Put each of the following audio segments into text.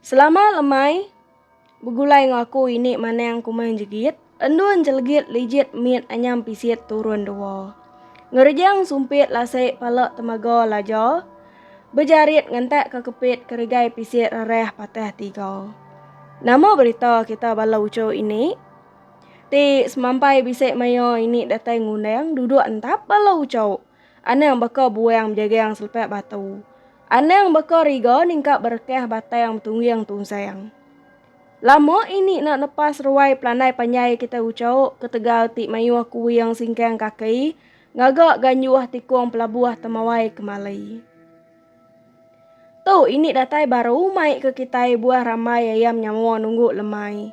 Selama lemai, begulai ngaku ini mana yang kumang jegit, enduan jelegit lijit miet anyam pisit turun dua. Ngerjang sumpit lasik palak temaga lajo, bejarit ngantek kekepit kerigai pisit rareh patah tiga. Nama berita kita balau uco ini, ti semampai bisik mayo ini datai ngundang duduk entap balau uco. Ane yang bakal buang jaga yang selepek batu. Ane yang bakal rigo ningkap berkeh batai yang tunggu yang tungsayang. Lama ini nak lepas ruai pelandai panjai kita ucau ketegal ti mayu aku yang singkang kaki ngagak ganyuah tikung pelabuah temawai kemalai. Tu ini datai baru mai ke kita buah ramai ayam nyawa nunggu lemai.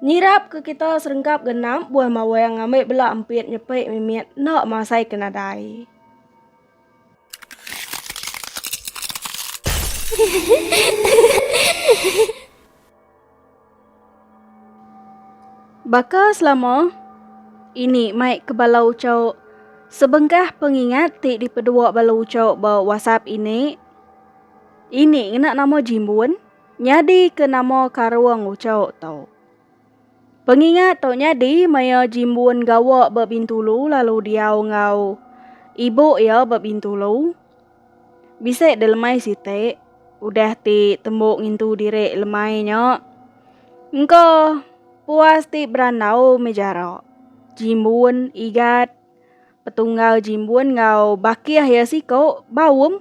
Nyirap ke kita serengkap genam buah mawai yang ngambil belak empit nyepik mimiet nak masai kenadai. Baka selama ini mai ke balau ucau sebengkah pengingat ti di pedua balau ucau bawa WhatsApp ini nak nama jimbun nyadi ke nama karuang ucau tau. Pengingat tau nyadi maya jimbun gawa bebintulu lalu diau ngau ibu ya bebintulu bisa delemai site udah ti tembuk ngintu direk lemainya. Engko puas ti beranau mejaro. Jimbun igat petunggal jimbun ngau bakiah ya siko bawum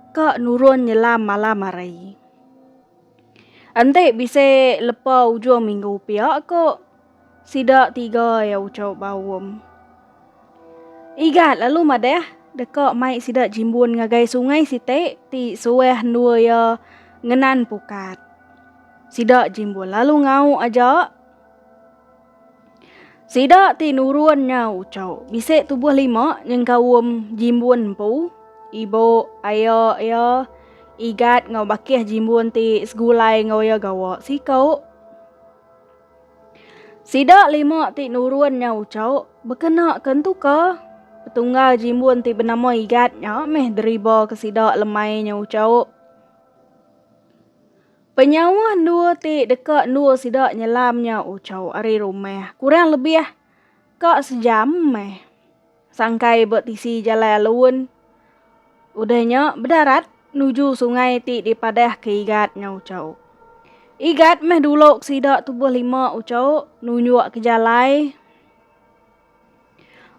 ke nurun nyelam malam hari. Ante bisa lepa ujung minggu pihak ko sidak 3 ya ucap bawum. Igat lalu madeh dekak mai sidak jimbun ngagai sungai site ti sueh nua ya ngenan pukat. Sidak jimbun lalu ngau aja. Sidak ti nurunnya ucau. Bisik tubuh 5 yang kawum jimbun pu. Ibu, ayo, ya. Igat ngau bakih jimbun ti segulai ngau ya gawa. Sikau. Sidak 5 ti nurunnya ucau. Berkena kentu ke. Petunggal jimbun ti bernama igatnya. Meh deriba ke sidak lemainya ucau. Penyawa dua ti dekat dua sidak nyelamnya ucau ari rumah. Kurang lebih kak sejam meh. Sangkai bertisi jalan alun. Udahnya berdarat nuju sungai ti di padah ke igatnya ucau. Igat meh dulu sidak tubuh 5 ucau nunyuk ke jalai.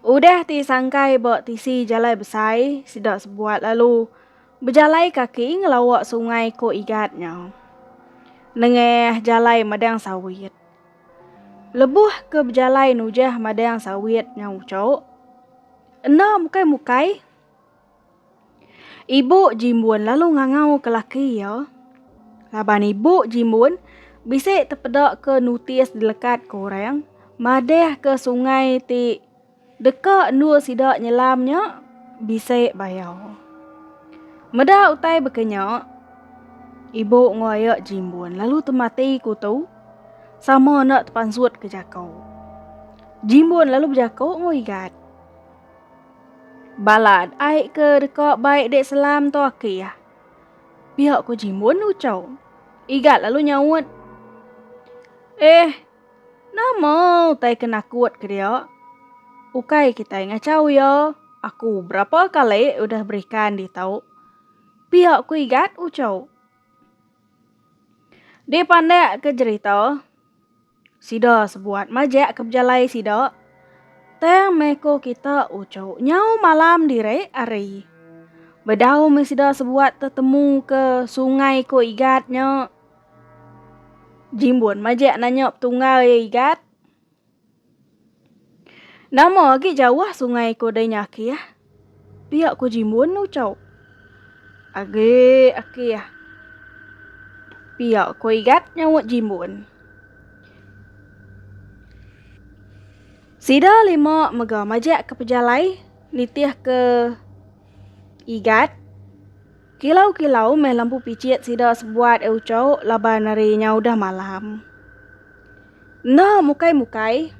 Udah ti sangkai bertisi jalan besai sidak sebuat lalu berjalai kaki ngelawak sungai ko igatnya. Nengeh jalai madang sawit. Lebuh ke berjalai nujah madang sawitnya ucau. Ena mukai-mukai. Ibu jimbun lalu ngangau ke laki ya. Laban ibu jimbun bisa terpedak ke nutis dilekat korang. Madeh ke sungai ti dekat nua sidak nyelamnya bisa bayau. Meda utai berkenyak. Ibu ngoyak jimbun lalu temati kutu sama nak terpansut ke jakau. Jimbun lalu berjakau ngoigat. Balad aik ke dekat baik dek selam tu aki ya. Pihak ku jimbun ucau. Igat lalu nyawut. Nama utai kena kuat ke dia. Ukai kita ngacau ya. Aku berapa kali udah berikan di tau. Pihak ku igat ucau. Dia pandai ke cerita. Sida sebuat majak ke berjalai sida. Teng meko kita ucau. Nyau malam direk ari. Bedau me sida sebuat tertemu ke sungai ko igatnya. Jimbun majak nanya tunggal ya igat. Nama lagi jauh sungai ko danyaki ya. Pihak ko jimbun ucau. Age aki ya. Pihak ko igat nyawut jimbun. Sida 5 mega majak ke pejalai. Litih ke igat. Kilau-kilau meh lampu picit sida sebuat ucau laban harinya udah malam. Nah mukai-mukai.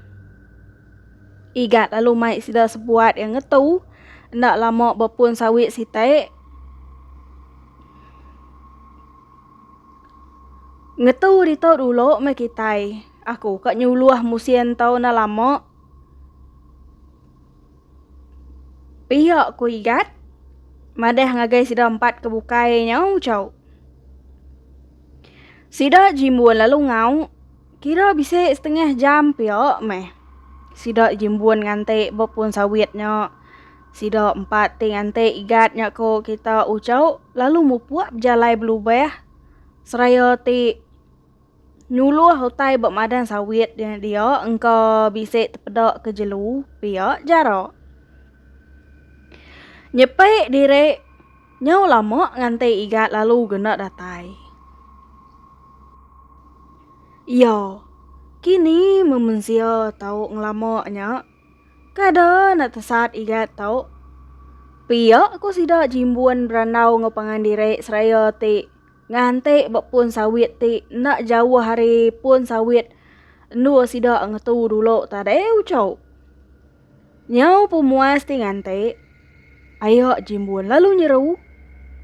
Igat lalu mai sida sebuat yang ngetu. Ndak lama berpun sawit sitek. Ngetu di tau dulu mai kitai. Aku kak nyuluh musien tau na lama. Pihak ku igat. Madah ngagai sida 4 kebukai nyau cau. Sida jimbuan lalu ngau. Kira bisa setengah jam pihak meh. Sida jimbuan ngante berpun sawitnya. Sida 4 ngante igatnya ko kita ucau. Lalu mupuak berjalai belubah. Seraya ti nyuluh hutai bermadan sawit dia engkau bisa terpedak ke jelu pihak jarak. Nyepek direk nyau lama ngante igat lalu gena datai. Yo, kini memensia tau ngelamanya. Kada nak tesat igat tau. Pihak aku sida jimbuan beranau ngopangan direk seraya ti ngante berpun sawit ti nak jauh hari pun sawit. Nua sida ngetu dulu tade ucau. Nyau pemuas ti ngante. Ayo jimbuan lalu nyeru.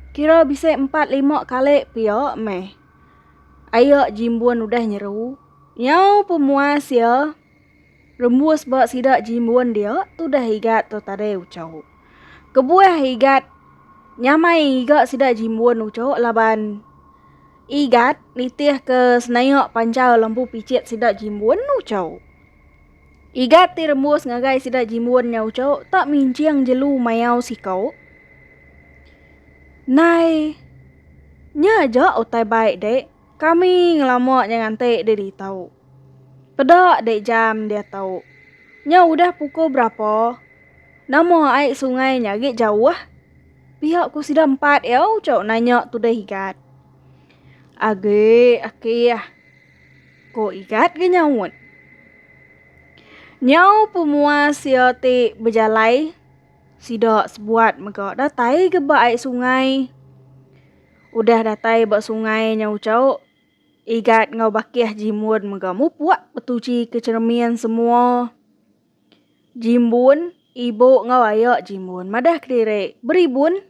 Kira bisa 4-5 kali pihak meh. Ayo jimbuan udah nyeru. Nyau pemuas ya. Rembus bak sida jimbuan dia tu dah igat tu tade ucau. Kebuah igat. Nyamai igat sida jimbuan ucau laban. Igat nitih ke senayak pancal lampu picit sida jimbuan ucau. Igat ti rembus ngagai sida jimbuan nya ucau tak minciang jelu mayau si kau. Nai. Nya aja utai baik dek. Kami ngelama yang ngante dia tahu. Pedak dek jam dia tahu. Nya udah pukul berapa? Nama air sungai nyagik jauh ah. Pihak ku sudah 4 ya ucap nanya tu dah igat. Age ya. Ko igat ke nyawut. Nyau pemuas ya ti berjalai. Sidak sebuat mega datai ke bak air sungai. Udah datai bak sungai nya ucap. Igat ngau bakiah jimbun mega mupuak betuci kecermian semua. Jimbun, ibu ngau ayak jimbun. Madah kediri beribun.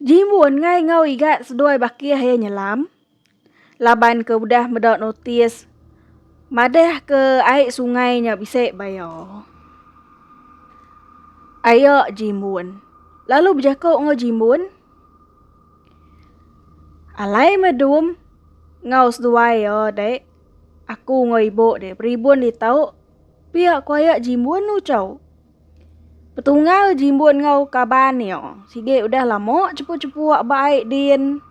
Jimbun ngai ngau igat sedoi bakiah ya nyelam. Laban ke udah medak notis. Madah ke air sungai nya bisa bayar. Ayak jimbun. Lalu berjakau ngau jimbun. Alai medum. Ngau sedoi ya dek. Aku ngau ibu dek. Beribun di tau. Pihak ku ayak jimbun ucau. Petunggal jimbun ngau kaban ya. Sige udah lama cepu-cepu wak baik din.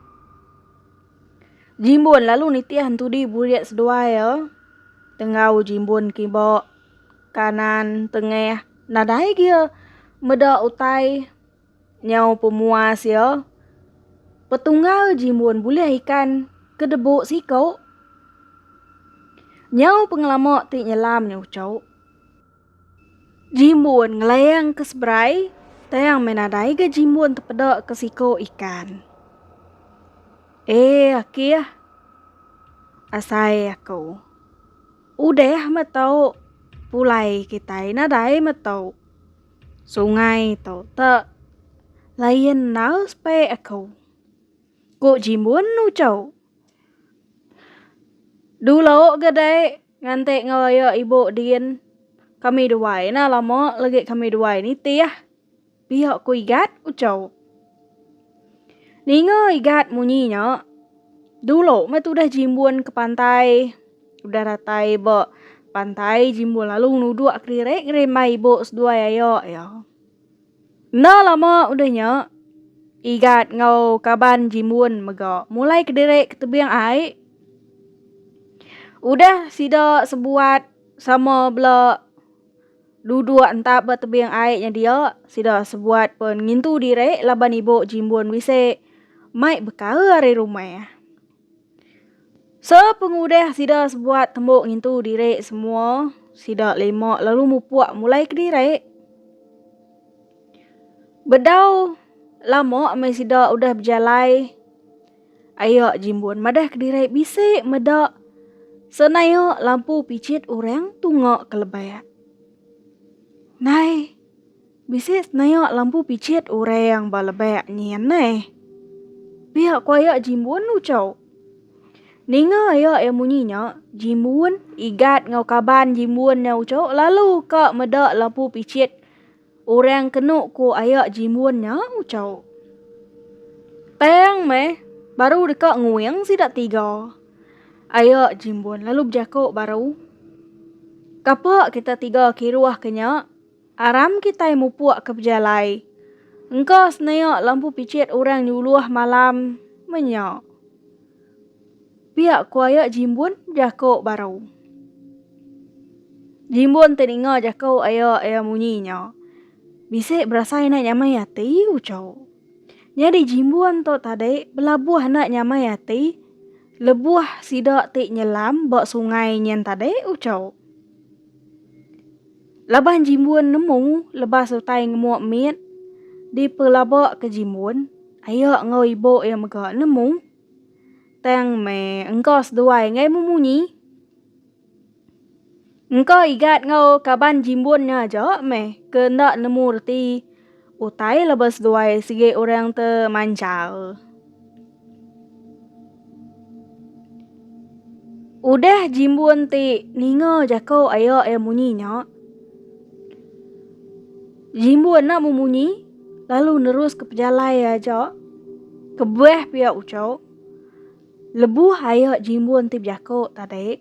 Jimbun lalu nitiah hantu di buriat sedua ya. Tengau jimbun kibok kanan tengah. Nadai dia meda utai nyau pemuas ya. Petunggal jimbun boleh ikan kedebuk sikau. Nyau pengelamak ti nyelam nya ucau. Jimbun ngelayang ke seberai. Tayang menadai ke jimbun terpedak ke sikau ikan. Aki ya. Asai aku. Udah matau. Pulai kita nadai matau. Sungai tau tak. Layan nau spai aku. Kok jimbun ucau. Dulu gadai ngante ngawaya ibu din. Kami duai na lama lagi kami duai ni tiah. Pihak ku igat ucau. Ningo igat munyinya. Dulu mah tu dah jimbun ke pantai. Udah ratai bo pantai jimbun lalu nudu akrirek remai ibu sedua ayo ya. Na lama udahnya. Igat ngau kaban jimbun mega. Mulai kederek ke tebiang air. Udah sida sebuat sama bela duduk entah bertebiang airnya dia. Sida sebuat pun ngintu direk laban ibu jimbun bisa mai bekal dari rumah ya. Pengudah sida sebuat tembok ngintu direk semua. Sida lemak lalu mupuak mulai ke direk. Bedau lama mai sida udah berjalai. Ayo jimbun madah ke direk bisa medak Senayo lampu picit orang tungok kelebaya. Nai, bisis nayo lampu picit orang balebaya nyen nai. Pihak kuaya jimbun ucau. Ninga ayo munyinya, jimbun igat ngau kaban jimbun nya ucau lalu ka meda lampu picit orang kenuk ku ayo jimbun nya ucau. Teng me baru dekat nguyang sidak 3. Ayo jimbun lalu berjakuk baru. Kapak kita 3 kiruah kenya, aram kita mupuak ke pejalai. Engkau senayak lampu picit orang nyuluh malam menyak. Pihak kuaya jimbun jakuk baru. Jimbun teninga jakuk ayo munyinya. Bisik berasa nak nyamai hati ucau. Jadi jimbun tu tadi belabuh nak nyamai hati. Lebuh sidak tik nyelam bak sungai nyen tadi ucau. Laban jimbun nemu lebas utai ngemuk mit. Di pelabak ke jimbun. Ayo ngau ibu yang megak nemu. Teng me engkau seduai ngai memunyi. Engkau igat ngau kaban jimbunnya aja me. Kena nemu reti utai lebas duai sige orang te mancal. Udah jimbun ti ninga jakau ayo munyinya. Jimbun nak memunyi lalu nerus ke pejalai aja. Kebuah pihak ucau. Lebuh ayo jimbun ti jakau tadi.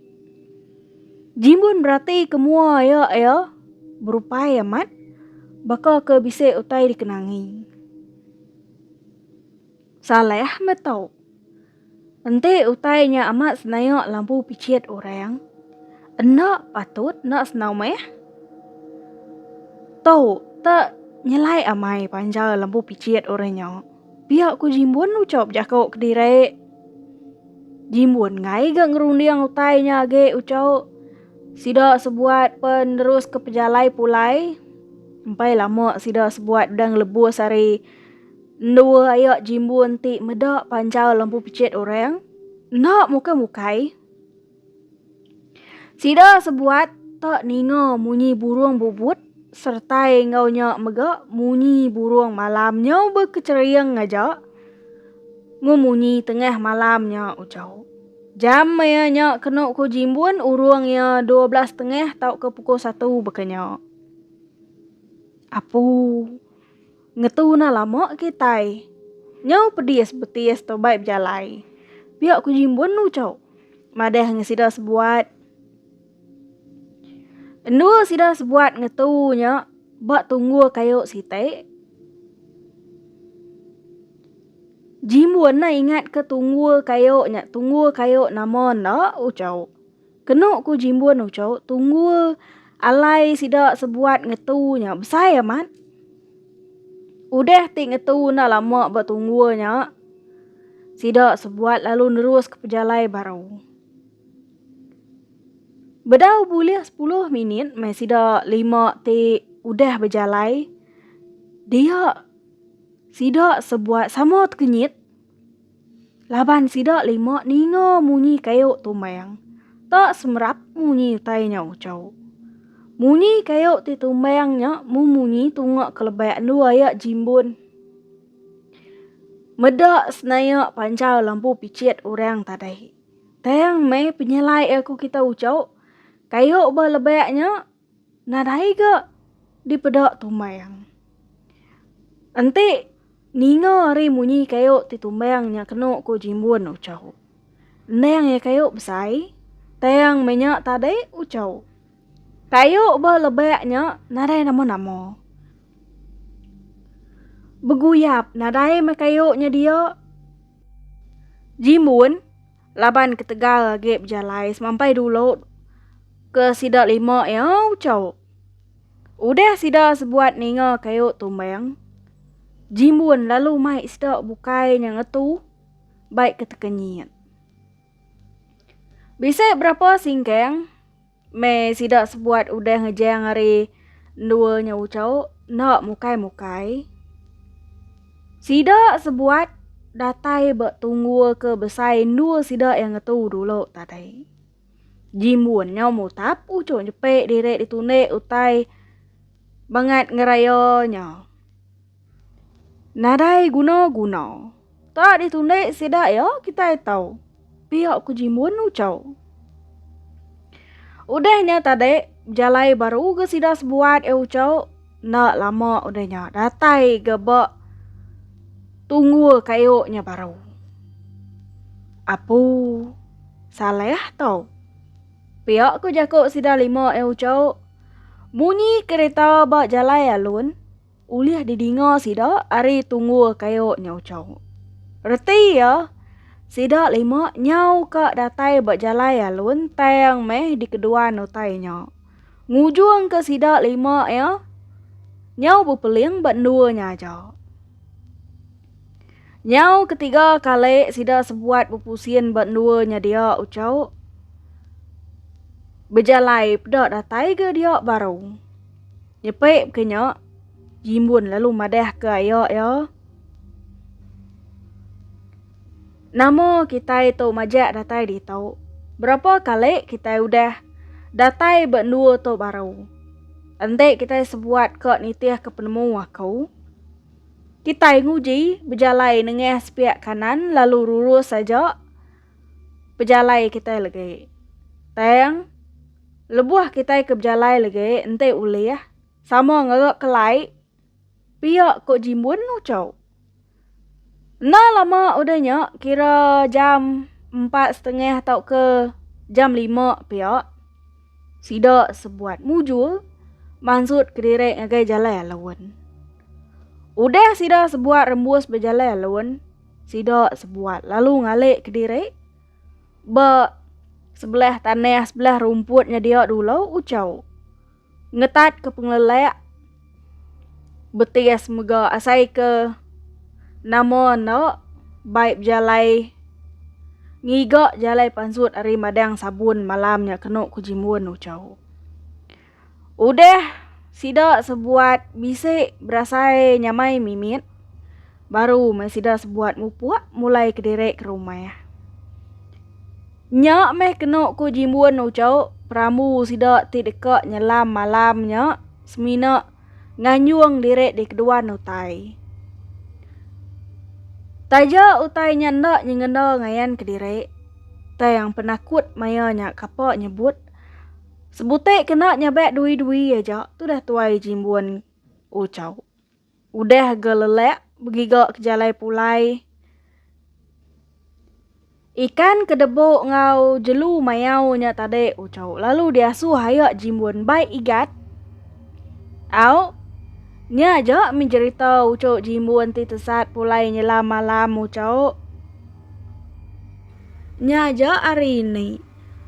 Jimbun berarti kemua ayo berupaya mat. Bakal ke bisik utai dikenangi. Salah metau. Ente utainya amat senayak lampu picit orang. Enak patut nak senau meh. Tau tak nyelai amai panjang lampu picit orangnya. Pihak ku jimbun ucap jakau kediri. Jimbun ngai gak ngerundiang utainya age ucap. Sidak sebuat penerus ke pejalai pulai. Sampai lama sidak sebuat udang lebuh sari. Dua ayak jimbun ti medak panjang lampu picit orang. Nak muka-mukai. Sidak sebuat tak ninga munyi burung bubut. Sertai ngaunya megak munyi burung malamnya berkeceriang aja. Ngumunyi tengah malamnya ucau. Jam mayanya kena ku jimbun urungnya 12.30 tau ke pukul 1 bekenya. Apu ngetu na lama kita. Nyau pedis betis to baik berjalai. Pihak ku jimbun ucau. Madah ngesida sebuat. Endua sida sebuat ngetunya bak tunggu kayu site. Jimbun na ingat ke tunggu kayu namon na ucau. Kenuk ku jimbun ucau tunggu alai sida sebuat ngetunya besar amat. Udah ti ngetu na lama bak tunggunya. Sida sebuat lalu nerus ke pejalai baru. Bedau boleh 10 minit masih dah 5 ti udah berjalai. Dia sidak sebuat sama kenyit. Laban sidak 5 ninga munyi kayu tumbang. Tak semerap munyi tainya ucau. Munyi kayu ti tumbangnya munyi tungak kelebayan dua ayak jimbun. Medak senayak pancal lampu picit orang tadi. Tayang me penyelai aku kita ucau. Kayu lebaknya nadai ke di pedak tumbang. Ente ninga hari munyi kayu ti tumbangnya kena ku jimbun ucau. Neng ya kayu besai. Tayang menyak tadi ucau. Kayu lebaknya nadai nama-nama. Beguyap nadai me kayunya dia. Jimbun laban ketegal lagi berjalai sampai dulu. Ke sidak 5 ya ucau. Udah sidak sebuat ninga kayu tumbang. Jimbun lalu mai sidak bukai yang ngetu. Baik ketekenyit. Bisa berapa singkeng. Me sidak sebuat udah ngejang hari duanya ucau. Nak mukai-mukai. Sidak sebuat datai bak tunggu ke besai dua sidak yang ngetu dulu tadi. Jimbun nyo mutap uco nyepe direk ditune utai bangat ngerayo nyo. Nadai guno-guno. Tak ditune sida yo kita tahu. Pihak ku jimbun uco. Udahnya tadi jalai baru ke sida sebuat uco. Nak lama udahnya datai gebak tunggu kayoknya baru. Apu salah tau. Pihak ku jakuk sida 5 uco. Bunyi kereta bak jalai alun. Uliah didingo sida ari tunggu kayoknya uco. Reti ya. Sida 5 nyau ke datai bak jalai alun tayang meh di kedua notai nyo. Ngujung ke sida 5 ya. Nyau berpeling bak 2 aja. Nyau ketiga kali sida sebuat berpusien bak 2 dia uco. Berjalai pedak datai ke dia baru. Nyepek kenya jimbun lalu madah ke ayo ya. Namo kita itu majak datai di tau. Berapa kali kita udah datai bak 2 tu baru. Ante kita sebuat ke nitih ke penemu aku. Kita nguji berjalai nengah sepiak kanan lalu lurus saja. Berjalai kita lagi. Tayang lebuah kita ke berjalai lagi ente uliah. Sama ngagak kelai. Pihak kok jimbun ucau. Nah lama udahnya kira jam 4:30 atau ke jam 5 pihak. Sida sebuat mujul. Maksud kedirek ngagai jalai alun. Udah sida sebuat rembus berjalai alun. Sida sebuat lalu ngalik kedirek. Ba sebelah tanah sebelah rumputnya dia dulu ucau. Ngetat ke pengelek. Betis mega asai ke namo no baik jalai. Ngigak jalai pansut ari madang sabun malamnya kena ku jimbun ucau. Udah sida sebuat bisik berasai nyamai mimit. Baru sida sebuat mupuak mulai kedirek ke rumah ya. Nyak meh kena ku jimbun ucau. Pramu sida ti dekat nyelam malamnya. Semina nganyuang direk di kedua utai. Taja utai nyandak nyengenda ngayan kedirek. Tayang penakut mayanya kapak nyebut. Sebutek kena nyabek dui-dui aja. Tu dah tuai jimbun ucau. Udah gelelek begigak ke jalai pulai. Ikan kedebuk ngau jelu mayau nya tadi ucau. Lalu diasuh hayak jimbun baik igat. Au nya aja mencerita ucau jimbun ti tesat pulai nyelam malam ucau. Nya aja hari ini.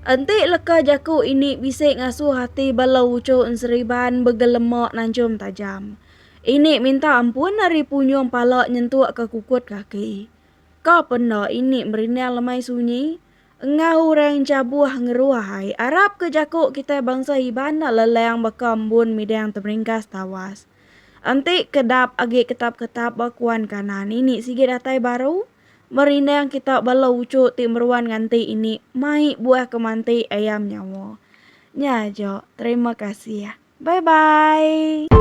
Enti leka jaku ini bisik ngasuh hati balau ucau enseriban begelemak nancum tajam. Ini minta ampun dari punyong palak nyentuh ke kukut kaki. Kau pernah ini merinal lemai sunyi. Engau orang cabuh ngeruahai. Arab ke jakuk kita bangsa hiban leleang bakambun midang teringkas tawas. Anti kedap agi ketap-ketap bakuan kanan ini sige datai baru. Merindang kita balau ucuk timruan nganti ini. Mai buah kemanti ayam nyawa. Nyajo, terima kasih ya. Bye-bye.